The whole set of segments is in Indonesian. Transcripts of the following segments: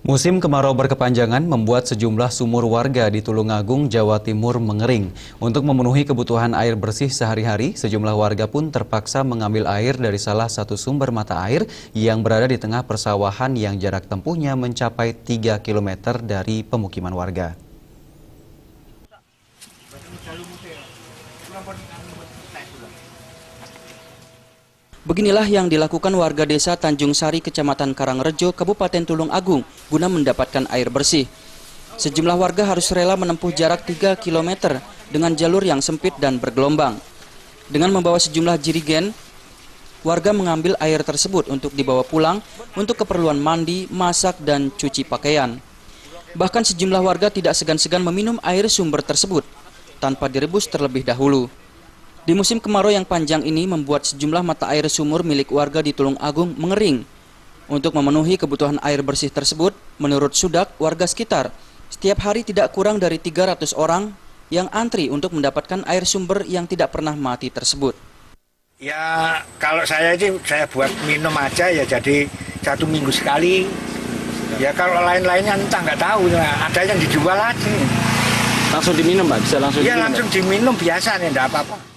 Musim kemarau berkepanjangan membuat sejumlah sumur warga di Tulungagung, Jawa Timur mengering. Untuk memenuhi kebutuhan air bersih sehari-hari, sejumlah warga pun terpaksa mengambil air dari salah satu sumber mata air yang berada di tengah persawahan yang jarak tempuhnya mencapai 3 km dari pemukiman warga. Beginilah yang dilakukan warga desa Tanjung Sari, Kecamatan Karangrejo, Kabupaten Tulungagung, guna mendapatkan air bersih. Sejumlah warga harus rela menempuh jarak 3 km dengan jalur yang sempit dan bergelombang. Dengan membawa sejumlah jerigen, warga mengambil air tersebut untuk dibawa pulang untuk keperluan mandi, masak, dan cuci pakaian. Bahkan sejumlah warga tidak segan-segan meminum air sumber tersebut tanpa direbus terlebih dahulu. Di musim kemarau yang panjang ini membuat sejumlah mata air sumur milik warga di Tulungagung mengering. Untuk memenuhi kebutuhan air bersih tersebut, menurut Sudak, warga sekitar, setiap hari tidak kurang dari 300 orang yang antri untuk mendapatkan air sumber yang tidak pernah mati tersebut. Ya kalau saya buat minum aja ya, jadi 1 minggu sekali. Ya kalau lain-lainnya entah, nggak tahu, ada yang dijual aja. Langsung diminum, Pak? Bisa langsung diminum? Ya, langsung diminum biasa nih, enggak apa-apa.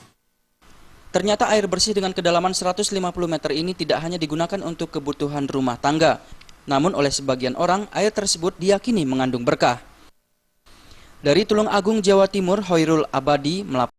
Ternyata air bersih dengan kedalaman 150 meter ini tidak hanya digunakan untuk kebutuhan rumah tangga. Namun oleh sebagian orang, air tersebut diyakini mengandung berkah. Dari Tulungagung, Jawa Timur, Hoirul Abadi melaporkan.